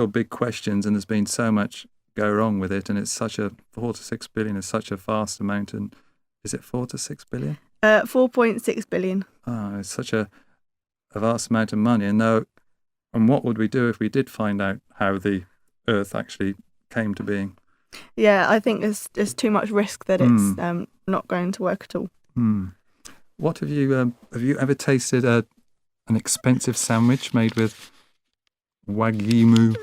big questions, and there's been so much go wrong with it, and it's such a 4 to 6 billion is such a vast amount. And is it 4 to 6 billion? 4.6 billion. Oh, it's such a vast amount of money. And what would we do if we did find out how the Earth actually came to being? Yeah, I think there's too much risk that it's not going to work at all. What have you ever tasted an expensive sandwich made with Wagyu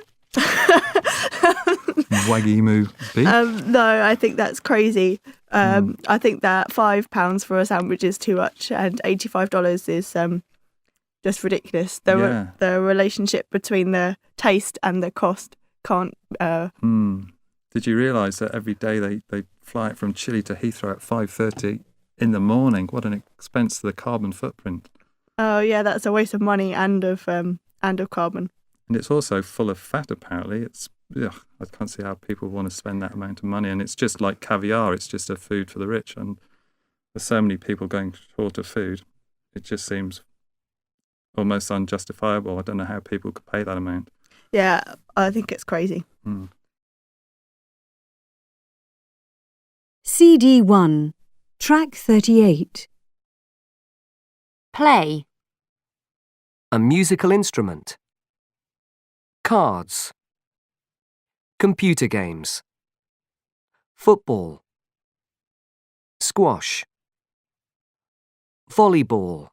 beef? No, I think that's crazy. I think that £5 for a sandwich is too much, and $85 is just ridiculous. The relationship between the taste and the cost can't Did you realise that every day they fly it from Chile to Heathrow at 5:30 in the morning? What an expense to the carbon footprint. Oh yeah, that's a waste of money and of carbon. And it's also full of fat, apparently. I can't see how people want to spend that amount of money. And it's just like caviar. It's just a food for the rich. And there's so many people going short of food. It just seems almost unjustifiable. I don't know how people could pay that amount. Yeah, I think it's crazy. CD 1, track 38. Play. A musical instrument. Cards. Computer games. Football. Squash. Volleyball.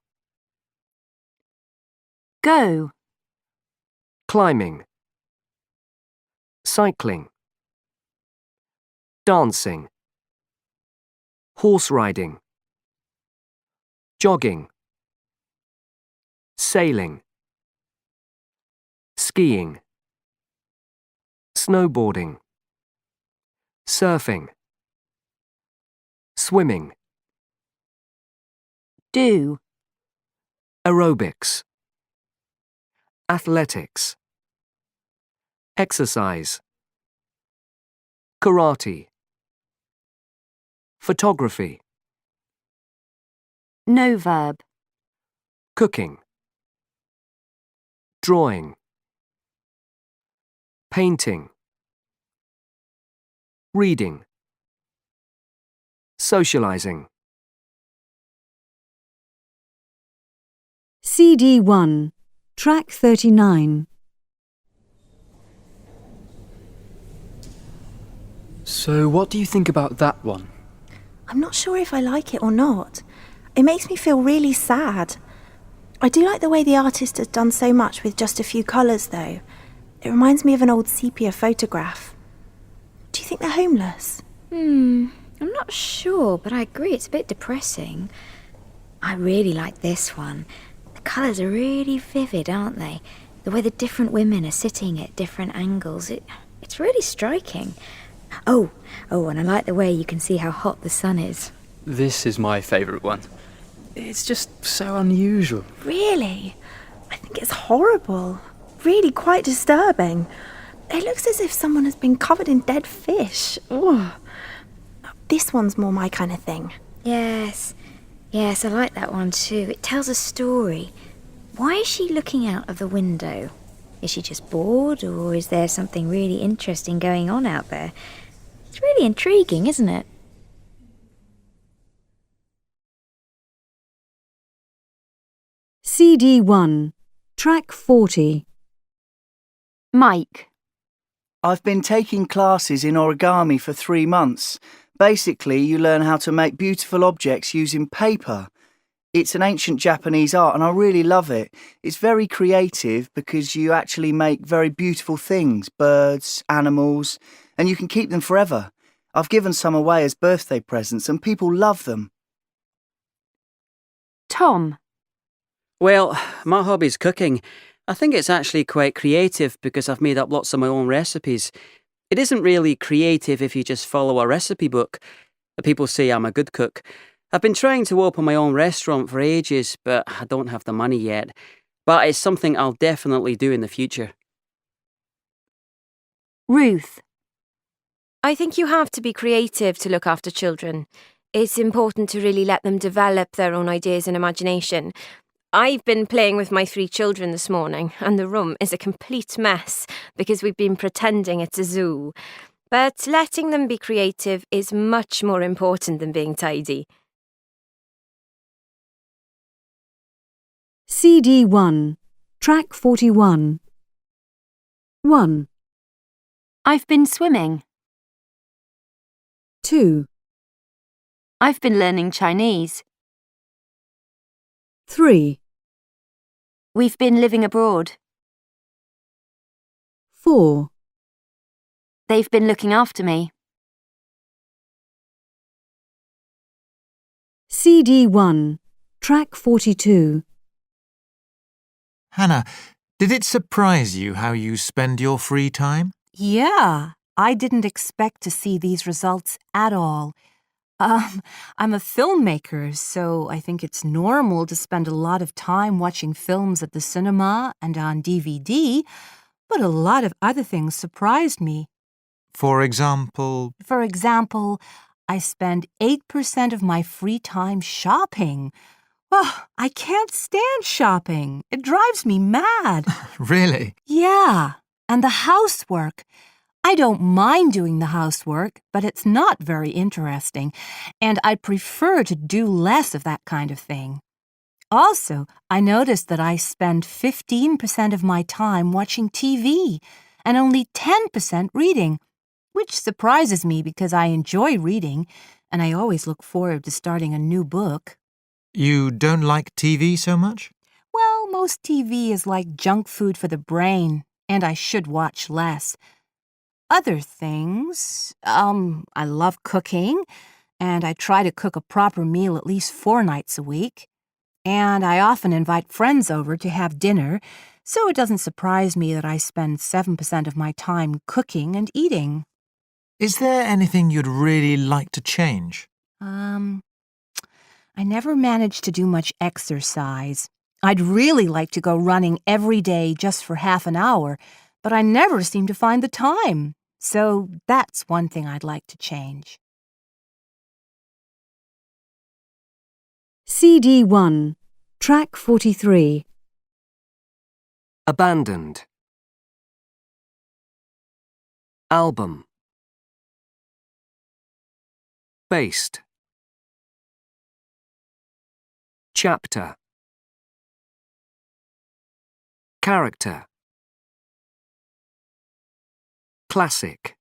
Go. Climbing. Cycling. Dancing. Horse riding. Jogging. Sailing. Skiing. Snowboarding. Surfing. Swimming. Do. Aerobics. Athletics. Exercise. Karate. Photography. No verb. Cooking. Drawing. Painting. Reading. Socializing. CD 1, track 39. So, what do you think about that one? I'm not sure if I like it or not. It makes me feel really sad. I do like the way the artist has done so much with just a few colours, though. It reminds me of an old sepia photograph. Do you think they're homeless? I'm not sure, but I agree it's a bit depressing. I really like this one. The colours are really vivid, aren't they? The way the different women are sitting at different angles. It's really striking. Oh, and I like the way you can see how hot the sun is. This is my favourite one. It's just so unusual. Really? I think it's horrible. Really quite disturbing. It looks as if someone has been covered in dead fish. Ugh. This one's more my kind of thing. Yes, I like that one too. It tells a story. Why is she looking out of the window? Is she just bored, or is there something really interesting going on out there? It's really intriguing, isn't it? CD 1, track 40. Mike. I've been taking classes in origami for 3 months. Basically, you learn how to make beautiful objects using paper. It's an ancient Japanese art and I really love it. It's very creative because you actually make very beautiful things, birds, animals, and you can keep them forever. I've given some away as birthday presents and people love them. Tom. Well, my hobby's cooking. I think it's actually quite creative because I've made up lots of my own recipes. It isn't really creative if you just follow a recipe book. People say I'm a good cook. I've been trying to open my own restaurant for ages, but I don't have the money yet. But it's something I'll definitely do in the future. Ruth. I think you have to be creative to look after children. It's important to really let them develop their own ideas and imagination. I've been playing with my 3 children this morning, and the room is a complete mess because we've been pretending it's a zoo. But letting them be creative is much more important than being tidy. CD 1, track 41. 1, I've been swimming. 2, I've been learning Chinese. 3, We've been living abroad. 4, They've been looking after me. CD 1, track 42. Hannah, did it surprise you how you spend your free time? Yeah, I didn't expect to see these results at all. I'm a filmmaker, so I think it's normal to spend a lot of time watching films at the cinema and on DVD, but a lot of other things surprised me. For example? For example, I spend 8% of my free time shopping. Oh, I can't stand shopping. It drives me mad. Really? Yeah, and the housework. I don't mind doing the housework, but it's not very interesting, and I prefer to do less of that kind of thing. Also, I noticed that I spend 15% of my time watching TV and only 10% reading, which surprises me because I enjoy reading, and I always look forward to starting a new book. You don't like TV so much? Well, most TV is like junk food for the brain, and I should watch less. Other things, I love cooking, and I try to cook a proper meal at least 4 nights a week. And I often invite friends over to have dinner, so it doesn't surprise me that I spend 7% of my time cooking and eating. Is there anything you'd really like to change? I never managed to do much exercise. I'd really like to go running every day just for half an hour, but I never seem to find the time. So that's one thing I'd like to change. CD 1, Track 43. Abandoned. Album. Based. Chapter. Character. Classic.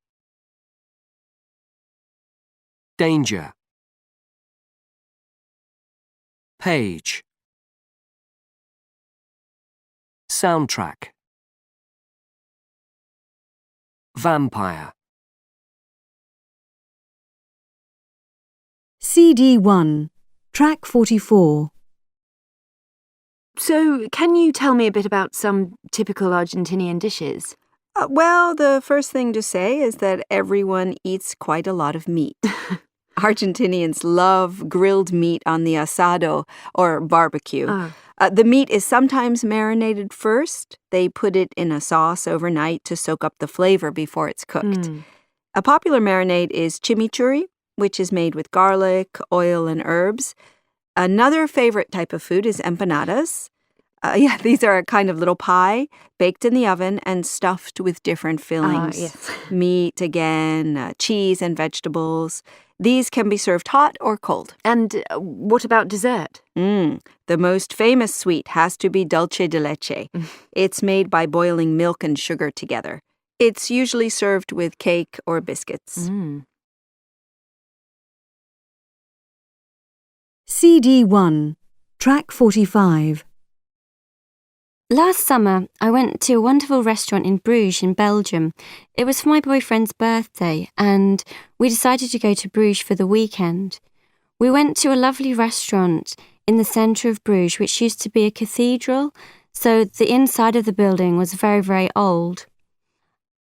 Danger. Page. Soundtrack. Vampire. CD 1, Track 44. So, can you tell me a bit about some typical Argentinian dishes? Well, the first thing to say is that everyone eats quite a lot of meat. Argentinians love grilled meat on the asado, or barbecue. The meat is sometimes marinated first. They put it in a sauce overnight to soak up the flavor before it's cooked. A popular marinade is chimichurri, which is made with garlic, oil, and herbs. Another favorite type of food is empanadas. These are a kind of little pie baked in the oven and stuffed with different fillings. Yes. Meat again, cheese and vegetables. These can be served hot or cold. And what about dessert? The most famous sweet has to be dulce de leche. It's made by boiling milk and sugar together. It's usually served with cake or biscuits. CD 1, Track 45. Last summer, I went to a wonderful restaurant in Bruges in Belgium. It was for my boyfriend's birthday, and we decided to go to Bruges for the weekend. We went to a lovely restaurant in the centre of Bruges, which used to be a cathedral, so the inside of the building was very, very old.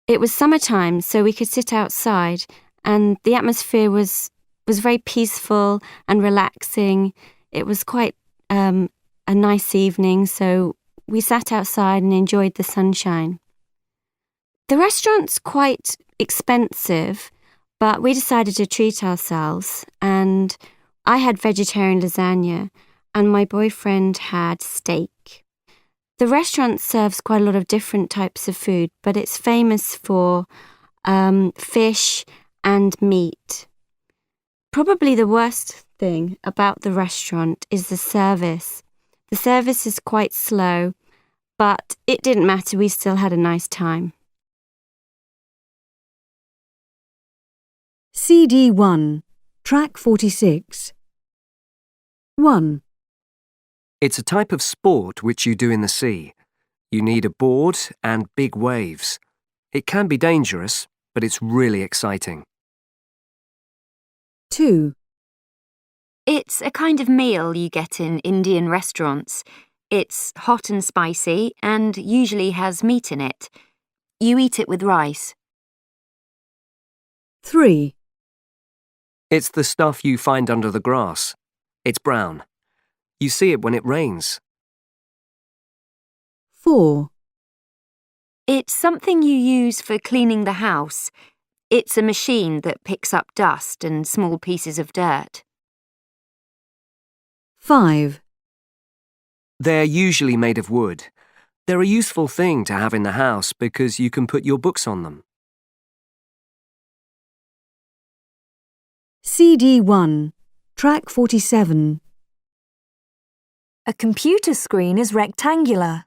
It was summertime, so we could sit outside, and the atmosphere was very peaceful and relaxing. It was quite a nice evening, so we sat outside and enjoyed the sunshine. The restaurant's quite expensive, but we decided to treat ourselves, and I had vegetarian lasagna, and my boyfriend had steak. The restaurant serves quite a lot of different types of food, but it's famous for fish and meat. Probably the worst thing about the restaurant is the service. The service is quite slow, but it didn't matter, we still had a nice time. CD 1, Track 46. 1. It's a type of sport which you do in the sea. You need a board and big waves. It can be dangerous, but it's really exciting. 2. It's a kind of meal you get in Indian restaurants. It's hot and spicy and usually has meat in it. You eat it with rice. 3. It's the stuff you find under the grass. It's brown. You see it when it rains. 4. It's something you use for cleaning the house. It's a machine that picks up dust and small pieces of dirt. 5. They're usually made of wood. They're a useful thing to have in the house because you can put your books on them. CD 1, track 47. A computer screen is rectangular.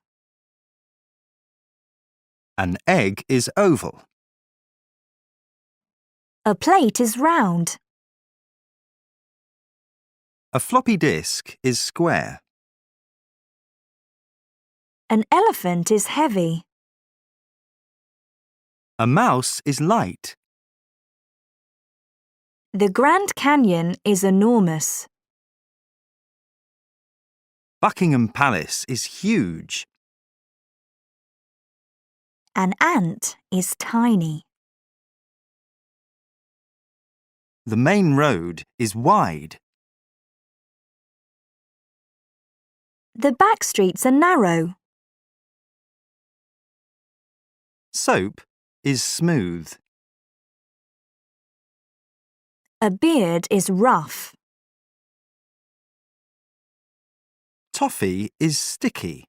An egg is oval. A plate is round. A floppy disk is square. An elephant is heavy. A mouse is light. The Grand Canyon is enormous. Buckingham Palace is huge. An ant is tiny. The main road is wide. The back streets are narrow. Soap is smooth. A beard is rough. Toffee is sticky.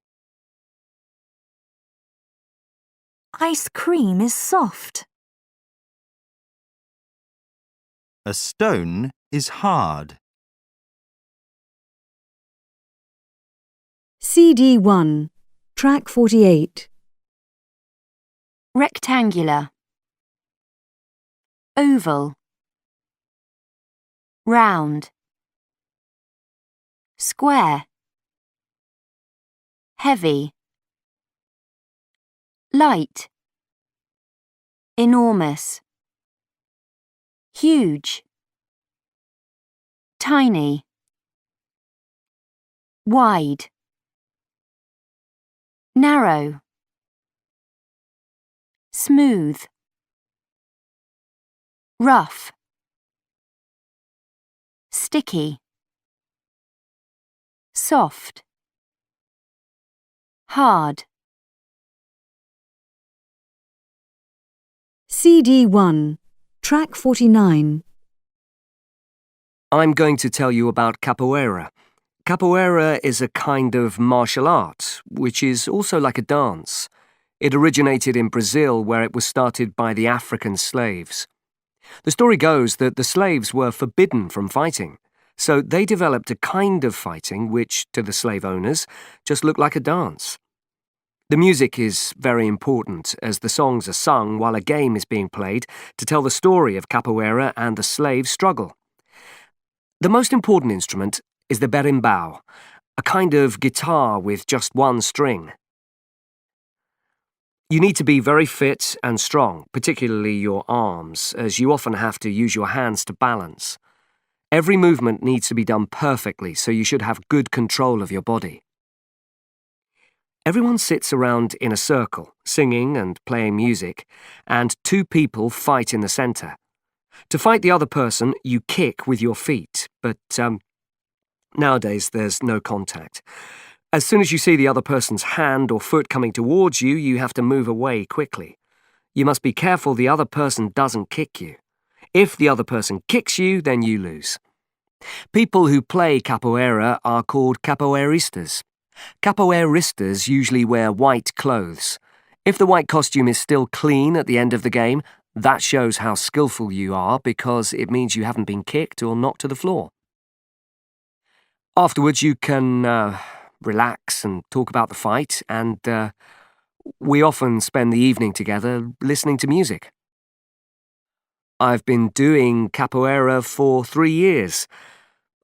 Ice cream is soft. A stone is hard. CD 1, track 48. Rectangular. Oval. Round. Square. Heavy. Light. Enormous. Huge. Tiny. Wide. Narrow. Smooth. Rough. Sticky. Soft. Hard. CD 1, track 49. I'm going to tell you about capoeira. Capoeira is a kind of martial art, which is also like a dance. It originated in Brazil, where it was started by the African slaves. The story goes that the slaves were forbidden from fighting, so they developed a kind of fighting which, to the slave owners, just looked like a dance. The music is very important, as the songs are sung while a game is being played to tell the story of capoeira and the slave struggle. The most important instrument is the berimbau, a kind of guitar with just one string. You need to be very fit and strong, particularly your arms, as you often have to use your hands to balance. Every movement needs to be done perfectly, so you should have good control of your body. Everyone sits around in a circle, singing and playing music, and two people fight in the centre. To fight the other person, you kick with your feet, but nowadays there's no contact. As soon as you see the other person's hand or foot coming towards you, you have to move away quickly. You must be careful the other person doesn't kick you. If the other person kicks you, then you lose. People who play capoeira are called capoeiristas. Capoeiristas usually wear white clothes. If the white costume is still clean at the end of the game, that shows how skillful you are because it means you haven't been kicked or knocked to the floor. Afterwards, you can relax and talk about the fight, and we often spend the evening together listening to music. I've been doing capoeira for 3 years.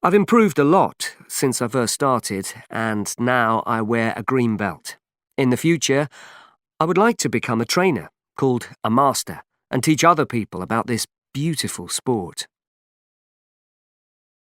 I've improved a lot since I first started, and now I wear a green belt. In the future, I would like to become a trainer, called a master, and teach other people about this beautiful sport.